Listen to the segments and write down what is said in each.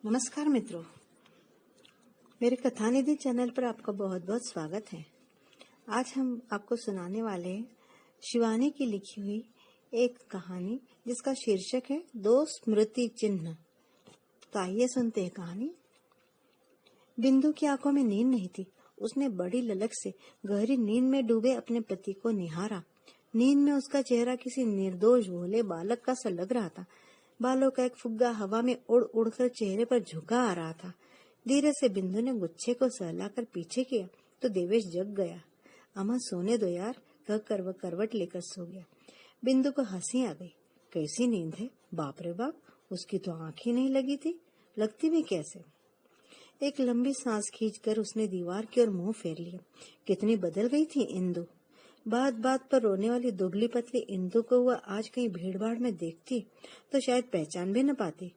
नमस्कार मित्रों, मेरे कथानिधि चैनल पर आपका बहुत बहुत स्वागत है। आज हम आपको सुनाने वाले हैं शिवानी की लिखी हुई एक कहानी जिसका शीर्षक है दो स्मृति चिन्ह। तो आइए सुनते हैं कहानी। बिंदु की आंखों में नींद नहीं थी। उसने बड़ी ललक से गहरी नींद में डूबे अपने पति को निहारा। नींद में उसका चेहरा किसी निर्दोष भोले बालक का सा लग रहा था। बालों का एक फुग्गा हवा में उड़ उड़कर चेहरे पर झुका आ रहा था। धीरे से बिंदु ने गुच्छे को सहलाकर पीछे किया तो देवेश जग गया। अम्मा सोने दो यार, कहकर वह करवट लेकर सो गया। बिंदु को हंसी आ गई। कैसी नींद है, बाप रे बाप, उसकी तो आंख ही नहीं लगी थी, लगती भी कैसे। एक लंबी सांस खींचकर उसने दीवार की ओर मुंह फेर लिया। कितनी बदल गई थी इंदु। बात बात पर रोने वाली दुबली पतली इंदु को वह आज कहीं भीड़ भाड़ में देखती तो शायद पहचान भी न पाती।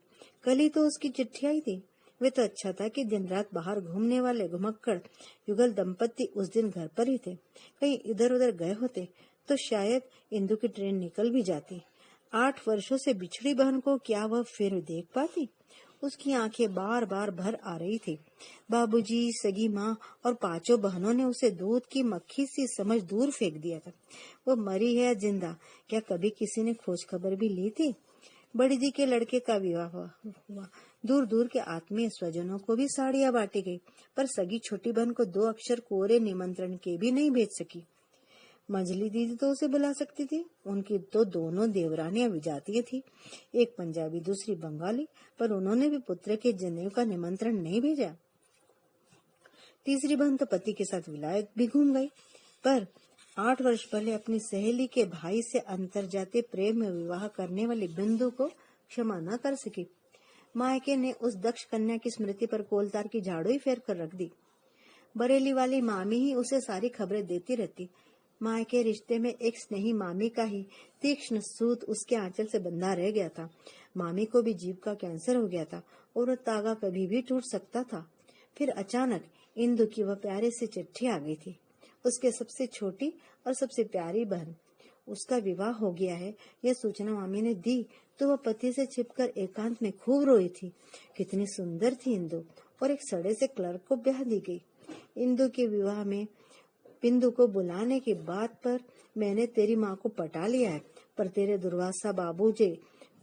कल ही तो उसकी चिट्ठी आई थी। वे तो अच्छा था कि दिन रात बाहर घूमने वाले घुमक्कड़ युगल दंपत्ति उस दिन घर पर ही थे। कहीं इधर उधर गए होते तो शायद इंदु की ट्रेन निकल भी जाती। 8 वर्षों से बिछड़ी बहन को क्या वह फिर देख पाती। उसकी आंखें बार बार भर आ रही थी। बाबूजी, सगी माँ और 5 बहनों ने उसे दूध की मक्खी सी समझ दूर फेंक दिया था। वो मरी है जिंदा, क्या कभी किसी ने खोज खबर भी ली थी। बड़ी दी के लड़के का विवाह हुआ। दूर दूर के आत्मीय स्वजनों को भी साड़ियां बांटी गई, पर सगी छोटी बहन को 2 अक्षर कोरे निमंत्रण के भी नहीं भेज सकी। मंजली दीदी तो उसे बुला सकती थी। उनकी तो दोनों देवरानियां विजातीय थी, एक पंजाबी दूसरी बंगाली, पर उन्होंने भी पुत्र के जनेऊ का निमंत्रण नहीं भेजा। तीसरी बहन तो पति के साथ विलायत भी घूम गई, पर 8 वर्ष पहले अपनी सहेली के भाई से अंतरजातीय प्रेम में विवाह करने वाली बिंदु को क्षमा न कर सकी। मायके ने उस दक्ष कन्या की स्मृति पर कोलतार की झाड़ू ही फेर कर रख दी। बरेली वाली मामी ही उसे सारी खबरें देती रहती। माँ के रिश्ते में एक स्नेही मामी का ही तीक्ष्ण सूत उसके आंचल से बंधा रह गया था। मामी को भी जीभ का कैंसर हो गया था और वह तागा कभी भी टूट सकता था। फिर अचानक इंदु की वह प्यारी सी चिट्ठी आ गई थी। उसके सबसे छोटी और सबसे प्यारी बहन, उसका विवाह हो गया है, यह सूचना मामी ने दी तो वह पति से छिपकर एकांत में खूब रोई थी। कितनी सुंदर थी इंदु, और एक सड़े से क्लर्क को ब्याह दी गई। इंदु के विवाह में बिंदु को बुलाने की बात पर मैंने तेरी माँ को पटा लिया है, पर तेरे दुर्वासा बाबूजी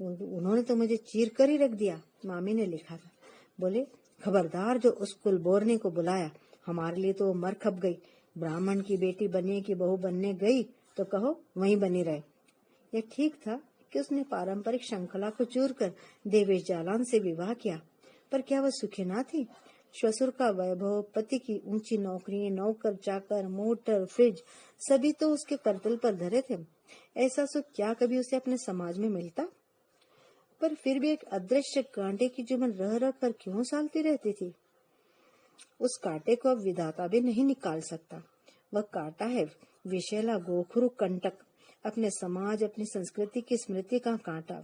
उन्होंने तो मुझे चीर कर ही रख दिया। मामी ने लिखा था। बोले, खबरदार जो उस कुलबोरने को बुलाया, हमारे लिए तो मर खप गई। ब्राह्मण की बेटी बनने की बहू बनने गई तो कहो वहीं बनी रहे। यह ठीक था कि उसने पारंपरिक श्रृंखला को चूर कर देवेश जालान से विवाह किया, पर क्या वह सुखी ना थी। ससुर का वैभव, पति की ऊंची नौकरी, नौकर चाकर, मोटर, फ्रिज, सभी तो उसके करतल पर धरे थे। ऐसा सुख क्या कभी उसे अपने समाज में मिलता। पर फिर भी एक अदृश्य कांटे की जुमन रह रह कर क्यों सालती रहती थी। उस कांटे को अब विधाता भी नहीं निकाल सकता। वह कांटा है विशैला गोखरू कंटक, अपने समाज, अपनी संस्कृति की स्मृति का कांटा।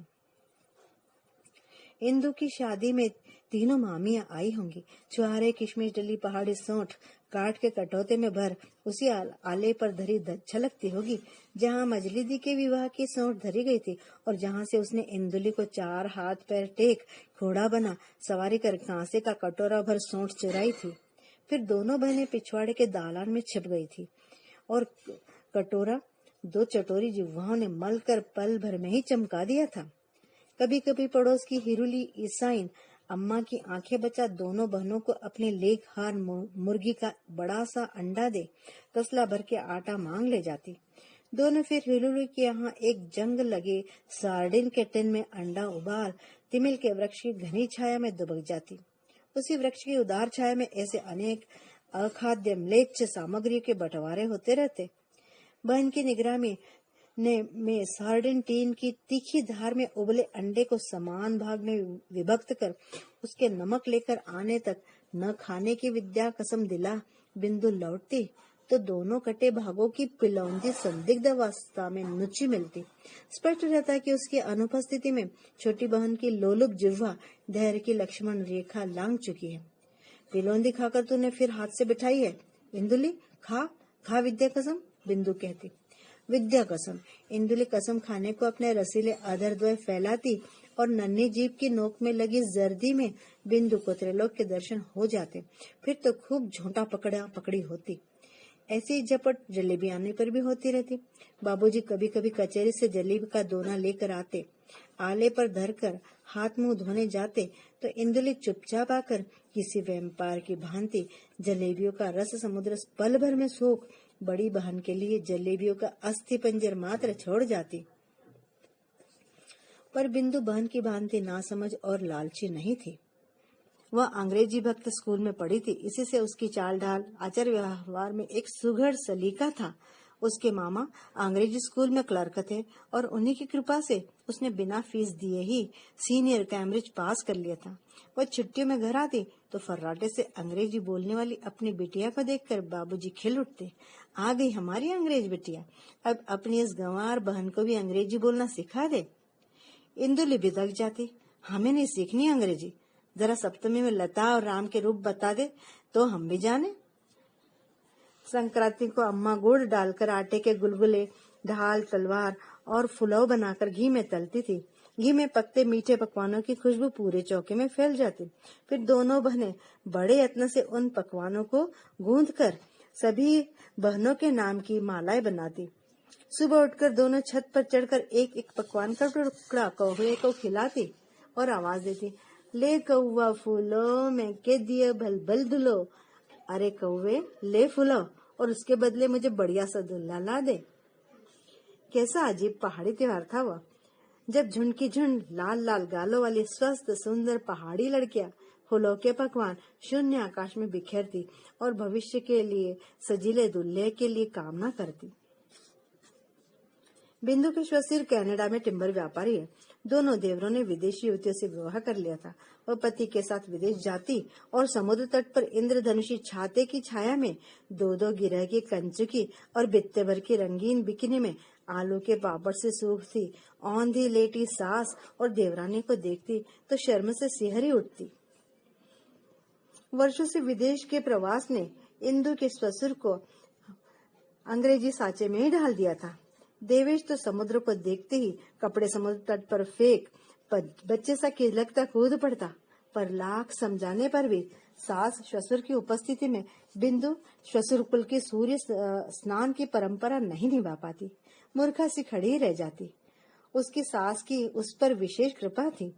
इंदु की शादी में तीनों मामियां आई होंगी। छुहारे, किशमिश डली पहाड़ी सौंठ काट के कटोते में भर उसी आले पर धरी छलकती होगी जहां मजली दी के विवाह की सौंठ धरी गई थी, और जहां से उसने इंदुली को 4 हाथ पैर टेक घोड़ा बना सवारी कर कांसे का कटोरा भर सौंठ चुराई थी। फिर दोनों बहनें पिछवाड़े के दालान में छिप गई थी, और कटोरा 2 चटोरी जिह्वाओं ने मल कर पल भर में ही चमका दिया था। कभी कभी पड़ोस की हिरुली ईसाइन अम्मा की आंखें बचा दोनों बहनों को अपने लेख हार मुर्गी का बड़ा सा अंडा दे तसला भर के आटा मांग ले जाती। दोनों फिर हिरुली के यहाँ एक जंग लगे सार्डिन के टिन में अंडा उबाल तिमिल के वृक्ष की घनी छाया में दुबक जाती। उसी वृक्ष की उदार छाया में ऐसे अनेक अखाद्य म्लेच्छ सामग्री के बंटवारे होते रहते। बहन की निगरानी में सार्डिन टीन की तीखी धार में उबले अंडे को समान भाग में विभक्त कर उसके नमक लेकर आने तक न खाने की विद्या कसम दिला बिंदु लौटती तो दोनों कटे भागों की पिलौंदी संदिग्ध अवस्था में नुची मिलती। स्पष्ट रहता कि उसकी अनुपस्थिति में छोटी बहन की लोलुप जिह्वा धैर्य की लक्ष्मण रेखा लांघ चुकी है। पिलौंदी खाकर तूने फिर हाथ से बिठाई है। बिंदुली, खा खा विद्या कसम, बिंदु कहती। विद्या कसम। इंदुली कसम खाने को अपने रसीले अधर द्वय फैलाती और नन्ही जीभ की नोक में लगी जर्दी में बिंदु को त्रिलोक के दर्शन हो जाते। फिर तो खूब झोंटा पकड़ा पकड़ी होती। ऐसी झपट जलेबी आने पर भी होती रहती। बाबूजी कभी कभी कचहरी से जलेबी का दोना लेकर आते। आले पर धरकर हाथ मुंह धोने जाते तो इंदुली चुपचाप आकर किसी व्यापार की भांति जलेबियों का रस समुद्र पल भर में सोख बड़ी बहन के लिए जलेबियों का अस्थि पंजर मात्र छोड़ जाती। पर बिंदु बहन की भांति नासमझ और लालची नहीं थी। वह अंग्रेजी भक्त स्कूल में पढ़ी थी, इसी से उसकी चाल ढाल आचार व्यवहार में एक सुघड़ सलीका था। उसके मामा अंग्रेजी स्कूल में क्लर्क थे और उन्हीं की कृपा से उसने बिना फीस दिए ही सीनियर कैम्ब्रिज पास कर लिया था। वह छुट्टियों में घर आती तो फर्राटे से अंग्रेजी बोलने वाली अपनी बिटिया को देखकर बाबूजी खिल उठते। आ गई हमारी अंग्रेज बिटिया, अब अपनी इस गंवार बहन को भी अंग्रेजी बोलना सिखा दे। इंदुली बिदक जाती, हमें नहीं सीखनी अंग्रेजी, जरा सप्तमी में लता और राम के रूप बता दे तो हम भी जाने। संक्रांति को अम्मा गुड़ डालकर आटे के गुलगुले, ढाल, तलवार और फुलौ बनाकर घी में तलती थी। घी में पकते मीठे पकवानों की खुशबू पूरे चौके में फैल जाती। फिर दोनों बहनें बड़े यत्न से उन पकवानों को गूंथकर सभी बहनों के नाम की मालाएं बनाती। सुबह उठकर दोनों छत पर चढ़कर एक एक पकवान का टुकड़ा कौवे को खिलाती और आवाज देती, ले कौवा फूलो मैं के दिए भल भल धुलो। अरे कौवे ले फूलो और उसके बदले मुझे बढ़िया सा दुल्हा ला दे। कैसा अजीब पहाड़ी त्योहार था वह, जब झुंड की झुंड लाल लाल गालों वाली स्वस्थ सुंदर पहाड़ी लड़कियां फूलों के पकवान शून्य आकाश में बिखेरती और भविष्य के लिए सजीले दुल्हे के लिए कामना करती। बिंदु के ससुर कनाडा में टिम्बर व्यापारी है। दोनों देवरों ने विदेशी युवतियों से विवाह कर लिया था। वह पति के साथ विदेश जाती और समुद्र तट पर इंद्रधनुषी छाते की छाया में दो दो गिरह की कंचुकी और बित्ते भर की रंगीन बिकनी में आलू के पापड़ से सूखती औंधी लेटी सास और देवरानी को देखती तो शर्म से सिहरी उठती। वर्षों से विदेश के प्रवास ने इंदु के ससुर को अंग्रेजी साचे में ही डाल दिया था। देवेश तो समुद्र को देखते ही कपड़े समुद्र तट पर फेंक बच्चे सा खिलकता कूद पड़ता। पर लाख समझाने पर भी सास ससुर की उपस्थिति में बिंदु ससुर कुल की सूर्य स्नान की परंपरा नहीं निभा पाती। मूर्खा सी खड़ी रह जाती। उसकी सास की उस पर विशेष कृपा थी।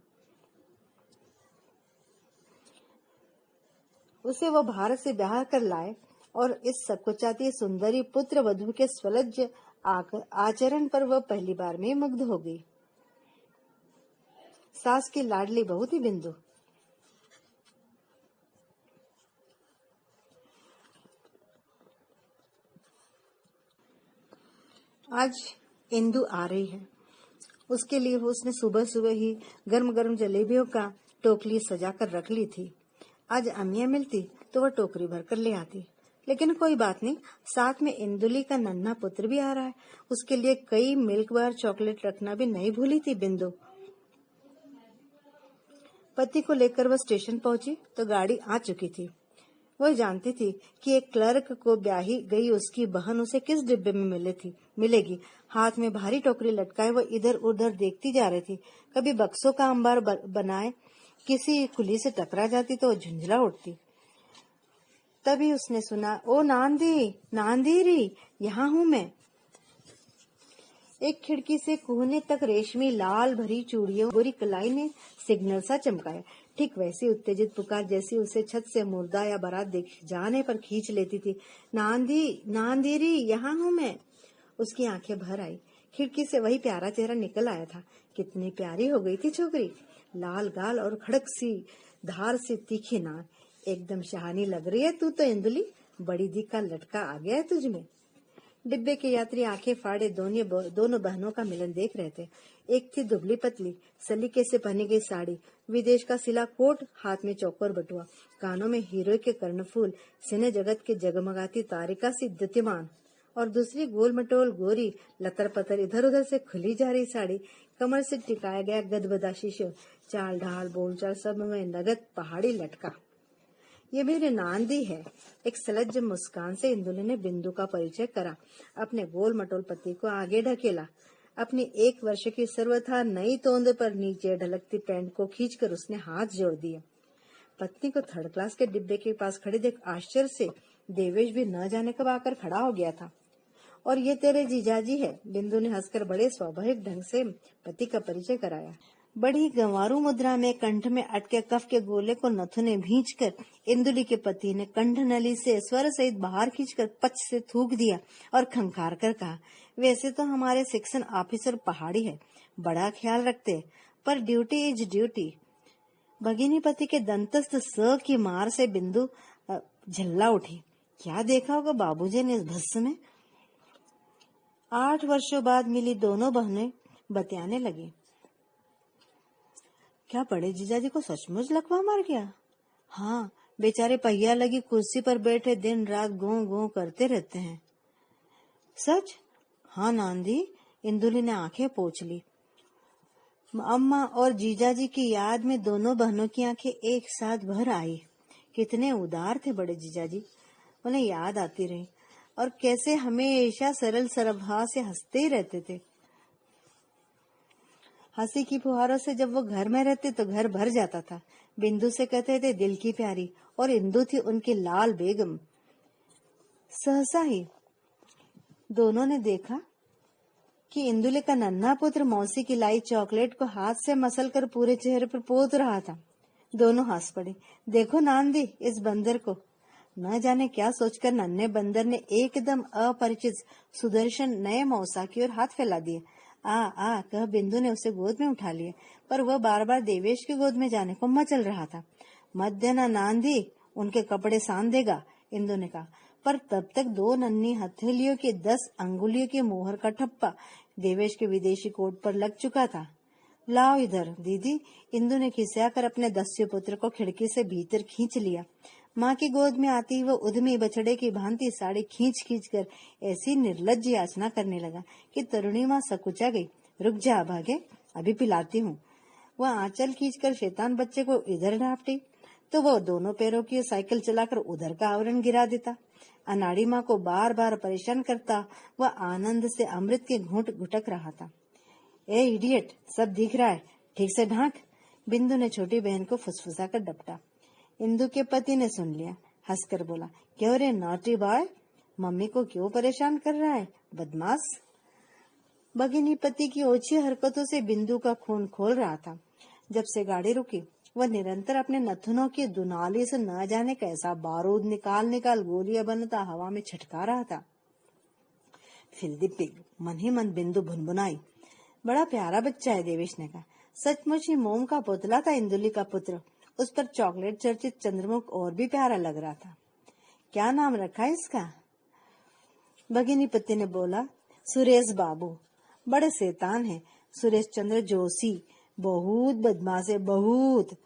उसे वो भारत से ब्याह कर लाए और इस सकुचाती सुंदरी पुत्र वधू के स्वलज्ज आचरण पर वह पहली बार में मुग्ध हो गई। सास की लाडली बहू थी बिंदु। आज इंदु आ रही है। उसके लिए उसने सुबह सुबह ही गर्म गर्म जलेबियों का टोकरी सजा कर रख ली थी। आज अम्मियाँ मिलती तो वह टोकरी भरकर ले आती। लेकिन कोई बात नहीं, साथ में इंदुली का नन्हा पुत्र भी आ रहा है। उसके लिए कई मिल्क बार चॉकलेट रखना भी नहीं भूली थी बिंदु। पति को लेकर वह स्टेशन पहुंची तो गाड़ी आ चुकी थी। वह जानती थी कि एक क्लर्क को ब्याही गई उसकी बहन उसे किस डिब्बे में मिलेगी। हाथ में भारी टोकरी लटकाए वह इधर उधर देखती जा रही थी। कभी बक्सों का अंबार बनाए किसी खुली से टकरा जाती तो झुंझला उठती। तभी उसने सुना, ओ नांदीरी, यहाँ हूँ मैं। एक खिड़की से कोने तक रेशमी लाल भरी चूड़ियों गोरी कलाई ने सिग्नल सा चमकाया। ठीक वैसी उत्तेजित पुकार जैसी उसे छत से मुर्दा या बारात देख जाने पर खींच लेती थी। नांदीरी, यहाँ हूँ मैं। उसकी आंखें भर आई। खिड़की से वही प्यारा चेहरा निकल आया था। कितनी प्यारी हो गई थी छोकरी, लाल गाल और खड़क सी धार से तीखी नाक। एकदम शहानी लग रही है तू तो इंदुली, बड़ी दी का लटका आ गया है तुझमें। डिब्बे के यात्री आंखें फाड़े दोनों बहनों का मिलन देख रहे थे। एक थी दुबली पतली सलीके से पहनी गई साड़ी, विदेश का सिला कोट, हाथ में चौकोर बटुआ, कानों में हीरो के कर्णफूल, सिने जगत के जगमगाती तारिका सी द्युतिमान। और दूसरी गोल मटोल गोरी लतर पतर इधर उधर से खुली जा रही साड़ी, कमर से टिकाया गया गदबदा शीशो, चाल ढाल बोलचाल सब में नगद पहाड़ी लटका। ये मेरे नांदी है। एक सलज्ज मुस्कान से इंदुली ने बिंदु का परिचय करा, अपने गोल मटोल पति को आगे ढकेला। अपनी 1 वर्ष की सर्वथा नई तोंद पर नीचे ढलकती पैंट को खींचकर उसने हाथ जोड़ दिया। पत्नी को 3rd क्लास के डिब्बे के पास खड़े देख आश्चर्य से देवेश भी न जाने कब आकर खड़ा हो गया था। और ये तेरे जीजाजी है, बिंदु ने हंसकर बड़े स्वाभाविक ढंग से पति का परिचय कराया। बड़ी गंवारू मुद्रा में कंठ में अटके कफ के गोले को नथुने भींचकर इंदुली के पति ने कंठ नली से स्वर सहित बाहर खींचकर पच से थूक दिया और खंखार कर कहा, वैसे तो हमारे सेक्शन ऑफिसर पहाड़ी है, बड़ा ख्याल रखते, पर ड्यूटी इज ड्यूटी। भगिनी पति के दंतस्थ स की मार से बिंदु झल्ला उठी। क्या देखा होगा बाबूजी ने इस भस्म में। 8 वर्षों बाद मिली दोनों बहनें बतियाने लगी। क्या बड़े जीजाजी को सचमुच लकवा मार गया? हाँ, बेचारे पहिया लगी कुर्सी पर बैठे दिन रात गों गों करते रहते हैं। सच? हाँ नांदी, इंदुली ने आंखें पोंछ ली। अम्मा और जीजाजी की याद में दोनों बहनों की आंखें एक साथ भर आई। कितने उदार थे बड़े जीजाजी, उन्हें याद आती रही, और कैसे हमेशा सरल सरभा से हंसते ही रहते थे। हंसी की फुहारों से जब वो घर में रहते तो घर भर जाता था। बिंदु से कहते थे दिल की प्यारी, और इंदु थी उनकी लाल बेगम। सहसा ही दोनों ने देखा कि इंदुले का नन्हा पुत्र मौसी की लाई चॉकलेट को हाथ से मसलकर पूरे चेहरे पर पोत रहा था। दोनों हंस पड़े। देखो नांदी, इस बंदर को। न जाने क्या सोचकर नन्हे बंदर ने एकदम अपरिचित सुदर्शन नए मौसा की ओर हाथ फैला दिए। आ कह बिंदु ने उसे गोद में उठा लिया, पर वह बार बार देवेश की गोद में जाने को मचल रहा था। मत देना नांदी, उनके कपड़े सान देगा, इंदु ने कहा। पर तब तक 2 नन्ही हथेलियों के 10 अंगुलियों के मोहर का ठप्पा देवेश के विदेशी कोट पर लग चुका था। लाओ इधर दीदी, इंदु ने खिसियाकर अपने 10वें पुत्र को खिड़की से भीतर खींच लिया। माँ की गोद में आती वह उद्यमी बछड़े की भांति साड़ी खींच खींच कर ऐसी निर्लज्ज याचना करने लगा कि तरुणी माँ सकुचा गई। रुक जा भागे, अभी पिलाती हूँ। वह आंचल खींचकर शैतान बच्चे को इधर ढापटी तो वह दोनों पैरों की साइकिल चलाकर उधर का आवरण गिरा देता। अनाड़ी माँ को बार बार परेशान करता वह आनंद से अमृत के घूंट घुटक रहा था। ए इडियट, सब दिख रहा है, ठीक से ढांक, बिंदु ने छोटी बहन को फुसफुसा कर डपटा। इंदु के पति ने सुन लिया, हंसकर बोला, क्यों रे नॉटी बॉय, मम्मी को क्यों परेशान कर रहा है, बदमाश। भगिनी पति की ओछी हरकतों से बिंदु का खून खोल रहा था। जब से गाड़ी रुकी वह निरंतर अपने नथुनों की दुनाली से न जाने कैसा बारूद निकाल गोलियां बनता हवा में छटका रहा था। फिल्दी पिग, मन ही मन बिंदु भुनभुनाई। बड़ा प्यारा बच्चा है, देवेश ने कहा। सचमुच ही मोम का पुतला था इंदुली का पुत्र। उस पर चॉकलेट चर्चित चंद्रमुख और भी प्यारा लग रहा था। क्या नाम रखा है इसका? भगिनी पति ने बोला, सुरेश बाबू। बड़े शैतान है, सुरेश चंद्र जोशी, बहुत बदमाश है, बहुत।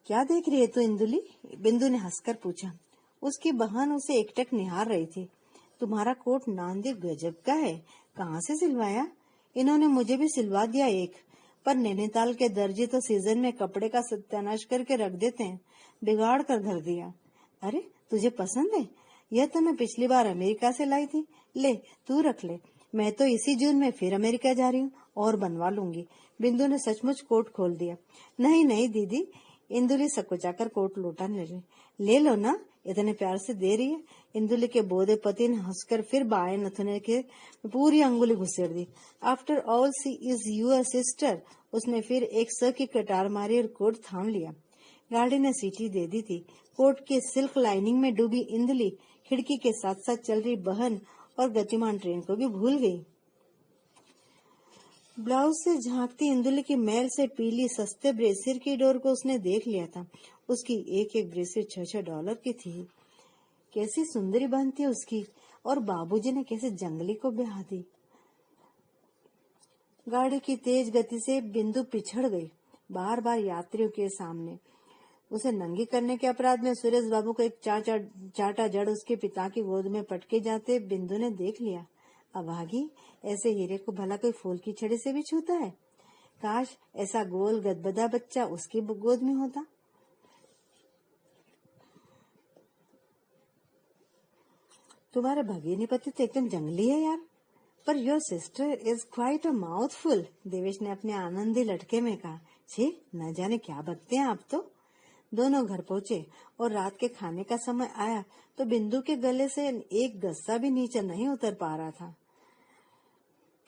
क्या देख रही है तू इंदुली? बिंदु ने हंसकर पूछा। उसकी बहन उसे एकटक निहार रही थी। तुम्हारा कोट नांदी गजब का है, कहाँ से सिलवाया? इन्होंने मुझे भी सिलवा दिया एक, पर नैनीताल के दर्जी तो सीजन में कपड़े का सत्यानाश करके रख देते हैं, बिगाड़ कर धर दिया। अरे तुझे पसंद है? यह तो मैं पिछली बार अमेरिका से लाई थी, ले तू रख ले, मैं तो इसी जून में फिर अमेरिका जा रही हूँ और बनवा लूंगी। बिंदु ने सचमुच कोट खोल दिया। नहीं नहीं दीदी, इंदुली सकुचाकर कोट लौटाने लगी। ले लो ना, इतने प्यार से दे रही है। इंदुली के बोधे पति ने हंसकर फिर बाएं नथुने के पूरी अंगुली घुसेड़ दी। After all she is your sister. उसने फिर एक स की कटार मारी और कोट थाम लिया। गाड़ी ने सीटी दे दी थी। कोट के सिल्क लाइनिंग में डूबी इंदुली खिड़की के साथ साथ चल रही बहन और गतिमान ट्रेन को भी भूल गई। ब्लाउज से झांकती इंदुली की मैल से पीली सस्ते ब्रेसियर की डोर को उसने देख लिया था। उसकी एक एक ब्रेसियर $6 की थी। कैसी सुंदरी बहन थी उसकी, और बाबूजी ने कैसे जंगली को ब्याह दी। गाड़ी की तेज गति से बिंदु पिछड़ गई, बार बार यात्रियों के सामने। उसे नंगी करने के अपराध में सुरेश बाबू को एक चाटा जड़ उसके पिता की गोद में पटके जाते बिंदु ने देख लिया। अभागी, ऐसे हीरे को भला कोई फूल की छड़ी से भी छूता है? काश ऐसा गोल गदबदा बच्चा उसकी गोद में होता। तुम्हारे भगिनी पति तो एकदम जंगली है यार। Per your sister is quite a mouthful, Devesh ने अपने आनंदी लटके में कहा। छी, न जाने क्या बकते हैं आप तो। दोनों घर पहुंचे और रात के खाने का समय आया तो बिंदु के गले से एक गस्सा भी नीचे नहीं उतर पा रहा था।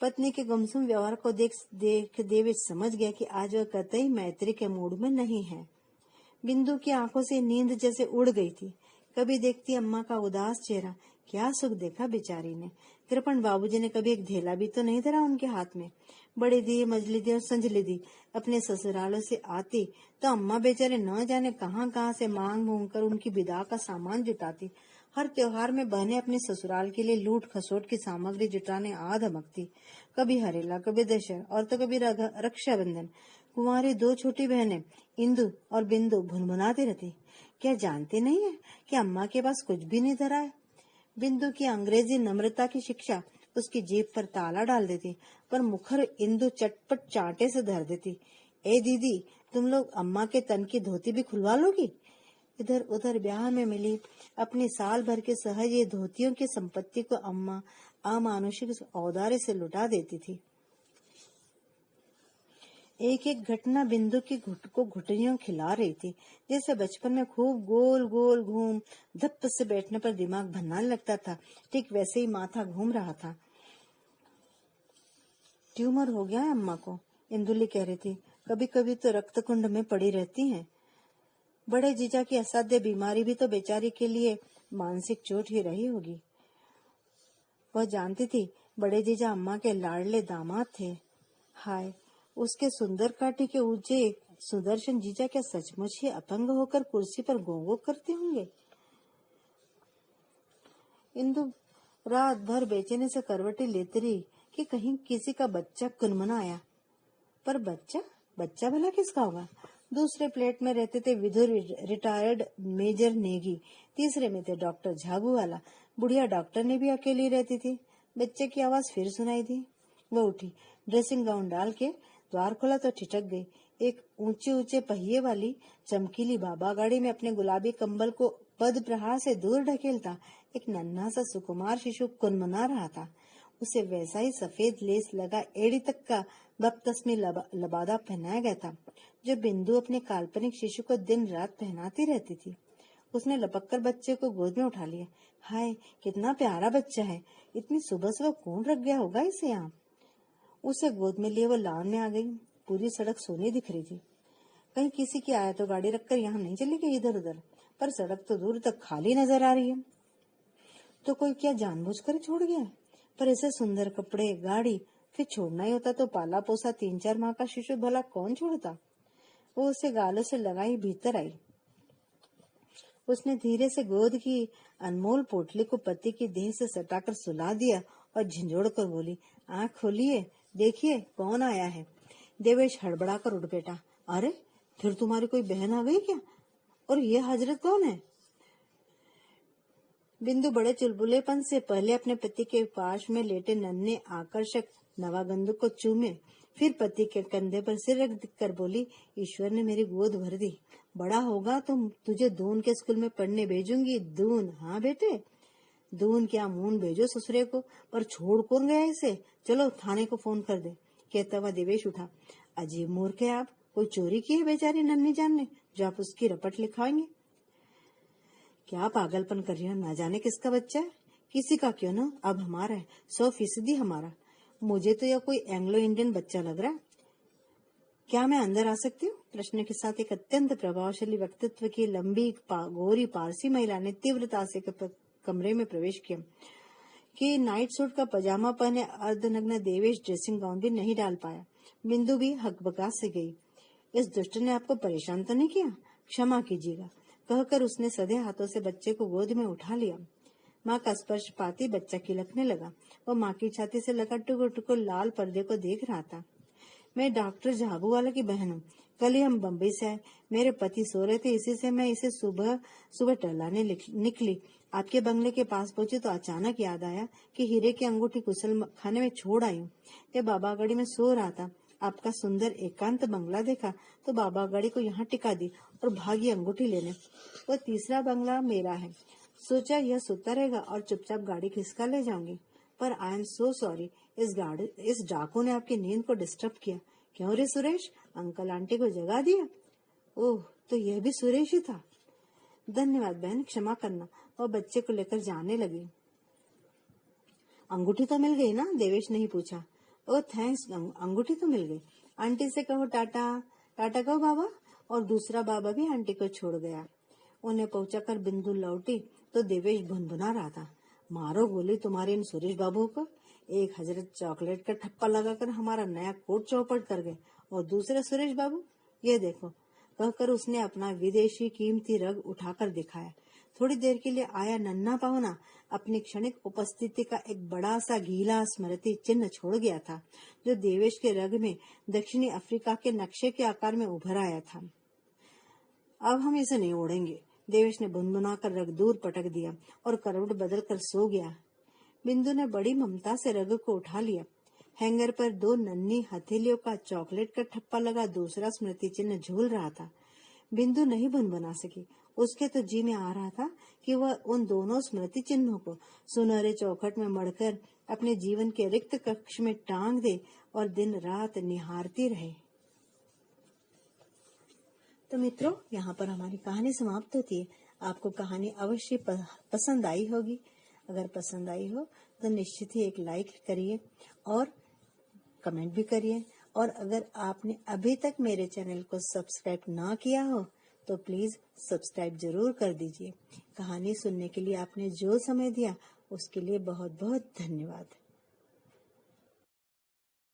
पत्नी के गुमसुम व्यवहार को देख देवेश समझ गया कि आज वह कतई मैत्री के मूड में नहीं है। बिंदु की आंखों से नींद जैसे उड़ गई थी। कभी देखती अम्मा का उदास चेहरा, क्या सुख देखा बेचारी ने। कृपण बाबूजी ने कभी एक धेला भी तो नहीं धरा उनके हाथ में। बड़ी दी, मजली दी और संजली दी अपने ससुरालों से आती तो अम्मा बेचारे न जाने कहां से मांग मूंग कर उनकी विदा का सामान जुटाती। हर त्योहार में बहनें अपने ससुराल के लिए लूट खसोट की सामग्री जुटाने आ धमकती। कभी हरेला, कभी दशहरा और तो कभी रक्षाबंधन। कुंवारी दो छोटी बहनें इंदु और बिंदु भुनभुनाती रहती, क्या जानती नहीं है कि अम्मा के पास कुछ भी नहीं धरा है। बिंदु की अंग्रेजी नम्रता की शिक्षा उसकी जीभ पर ताला डाल देती, पर मुखर इंदु चटपट चांटे से धर देती। ए दीदी, तुम लोग अम्मा के तन की धोती भी खुलवा लोगी। इधर उधर ब्याह में मिली अपनी साल भर के सहज ये धोतियों की संपत्ति को अम्मा अमानुषिक औदार्य से लुटा देती थी। एक एक घटना बिंदु की को घुटनियों खिला रही थी। जैसे बचपन में खूब गोल गोल घूम धप्प से बैठने पर दिमाग भन्ना लगता था, ठीक वैसे ही माथा घूम रहा था। ट्यूमर हो गया है अम्मा को, इंदुली कह रही थी। कभी कभी तो रक्त कुंड में पड़ी रहती हैं। बड़े जीजा की असाध्य बीमारी भी तो बेचारी के लिए मानसिक चोट ही रही होगी। वह जानती थी बड़े जीजा अम्मा के लाडले दामाद थे। हाय, उसके सुंदर काटी के ऊंचे सुदर्शन जीजा क्या सचमुच ही अपंग होकर कुर्सी पर गोंगो करते होंगे। इंदु रात भर बेचैनी से करवटी लेती रही कि कहीं किसी का बच्चा कुनमना आया। पर बच्चा भला किसका होगा। दूसरे प्लेट में रहते थे विधुर रिटायर्ड मेजर नेगी, तीसरे में थे डॉक्टर झाबू वाला। बुढ़िया डॉक्टर ने भी अकेली रहती थी। बच्चे की आवाज फिर सुनाई दी। वो उठी, ड्रेसिंग गाउन डाल के द्वार खोला तो ठिठक गई। एक ऊंचे ऊंचे पहिए वाली चमकीली बाबा गाड़ी में अपने गुलाबी कंबल को पद प्रहार से दूर ढकेलता एक नन्हा सा सुकुमार शिशु कुनमुना रहा था। उसे वैसा ही सफेद लेस लगा एड़ी तक का बपतस्मी लबादा पहनाया गया था जो बिंदु अपने काल्पनिक शिशु को दिन रात पहनाती रहती थी। उसने लपक कर बच्चे को गोद में उठा लिया। हाय, कितना प्यारा बच्चा है। इतनी सुबह सुबह कौन रख गया होगा इसे यहाँ। उसे गोद में लिए वो लॉन में आ गई। पूरी सड़क सोनी दिख रही थी। कहीं किसी की आया तो गाड़ी रखकर यहाँ नहीं चली गई इधर उधर, पर सड़क तो दूर तक खाली नजर आ रही है। तो कोई क्या जानबूझकर छोड़ गया। पर ऐसे सुंदर कपड़े, गाड़ी, फिर छोड़ना ही होता तो पाला पोसा 3-4 माह का शिशु भला कौन छोड़ता। वो उसे गालों से लगाई भीतर आई। उसने धीरे से गोद की अनमोल पोटली को पति की देह से सटाकर सुला दिया और झिंझोड़ कर बोली, आँख खोलिए, देखिए कौन आया है। देवेश हड़बड़ाकर उठ बैठा। अरे, फिर तुम्हारी कोई बहन आ गई क्या? और ये हजरत कौन है? बिंदु बड़े चुलबुलेपन से पहले अपने पति के पास में लेटे नन्हे आकर्षक नवागंधु को चूमे, फिर पति के कंधे पर सिर रख कर बोली, ईश्वर ने मेरी गोद भर दी। बड़ा होगा तो तुझे दून के स्कूल में पढ़ने भेजूंगी। दून? हाँ बेटे, दून क्या मून भेजो ससुरे को। पर छोड़ कौन गया इसे? चलो थाने को फोन कर दे। कहता हुआ देवेश उठा। अजीब मूर्ख है आप। कोई चोरी की है बेचारी नन्ही जान ने जो आप उसकी रपट लिखाएंगे? क्या पागलपन कर रही हो? ना जाने किसका बच्चा है। किसी का क्यों ना, अब हमारा है, 100% हमारा। मुझे तो यह कोई एंग्लो इंडियन बच्चा लग रहा है। क्या मैं अंदर आ सकती हूँ? प्रश्न के साथ एक अत्यंत प्रभावशाली व्यक्तित्व की लंबी गोरी पारसी महिला ने तीव्रता से कमरे में प्रवेश किया कि नाइट सूट का पजामा पहने अर्धनग्न देवेश ड्रेसिंग गाउन भी नहीं डाल पाया। बिंदु भी हकबका से गई। इस दुष्ट ने आपको परेशान तो नहीं किया? क्षमा कीजिएगा, कहकर उसने सधे हाथों से बच्चे को गोद में उठा लिया। माँ का स्पर्श पाती बच्चा किलकने लगा। वो माँ की छाती से लगा टुकुर टुकुर लाल पर्दे को देख रहा था। मैं डॉक्टर झाबू वाला की बहन हूँ। कल ही हम बम्बई से आए। मेरे पति सो रहे थे, इसी से मैं इसे सुबह सुबह टहलाने निकली। आपके बंगले के पास पहुंची तो अचानक याद आया कि हीरे की अंगूठी कुशल खाने में छोड़ आई हूँ। ये बाबा गढ़ी में सो रहा था। आपका सुंदर एकांत बंगला देखा तो बाबा गढ़ी को यहाँ टिका दी और भागी अंगूठी लेने। वो तीसरा बंगला मेरा है। सोचा यह सोता रहेगा और चुपचाप गाड़ी खिसका ले जाऊंगी, पर आई एम सो सॉरी, इस डाकू ने आपकी नींद को डिस्टर्ब किया। क्यों रे सुरेश, अंकल आंटी को जगा दिया? ओह, तो यह भी सुरेश ही था। धन्यवाद बहन, क्षमा करना। और बच्चे को लेकर जाने लगी। अंगूठी तो मिल गई ना? देवेश ने ही पूछा। ओह थैंक्स, अंगूठी तो मिल गई। आंटी से कहो टाटा। टाटा कहो बाबा। और दूसरा बाबा भी आंटी को छोड़ गया। उन्हें पहुंचाकर बिंदु लौटी तो देवेश भुनभुना रहा था, मारो गोली तुम्हारे इन सुरेश बाबू को। एक हजरत चॉकलेट का ठप्पा लगाकर हमारा नया कोट चौपट कर गए, और दूसरे सुरेश बाबू, ये देखो, कहकर उसने अपना विदेशी कीमती रग उठाकर दिखाया। थोड़ी देर के लिए आया नन्हा पाहुना अपनी क्षणिक उपस्थिति का एक बड़ा सा गीला स्मृति चिन्ह छोड़ गया था, जो देवेश के रग में दक्षिणी अफ्रीका के नक्शे के आकार में उभर आया था। अब हम इसे नहीं ओढ़ेंगे, देवेश ने भुनभुना कर रग दूर पटक दिया और करवट बदल कर सो गया। बिंदु ने बड़ी ममता से रग को उठा लिया। हैंगर पर 2 नन्ही हथेलियों का चॉकलेट का ठप्पा लगा दूसरा स्मृति चिन्ह झूल रहा था। बिंदु नहीं भुनभुना सकी। उसके तो जी में आ रहा था कि वह उन दोनों स्मृति चिन्हों को सुनहरे चौखट में मढ़कर अपने जीवन के रिक्त कक्ष में टांग दे और दिन रात निहारती रहे। तो मित्रों, यहाँ पर हमारी कहानी समाप्त होती है। आपको कहानी अवश्य पसंद आई होगी। अगर पसंद आई हो तो निश्चित ही एक लाइक करिए और कमेंट भी करिए। और अगर आपने अभी तक मेरे चैनल को सब्सक्राइब ना किया हो तो प्लीज सब्सक्राइब जरूर कर दीजिए। कहानी सुनने के लिए आपने जो समय दिया उसके लिए बहुत बहुत धन्यवाद।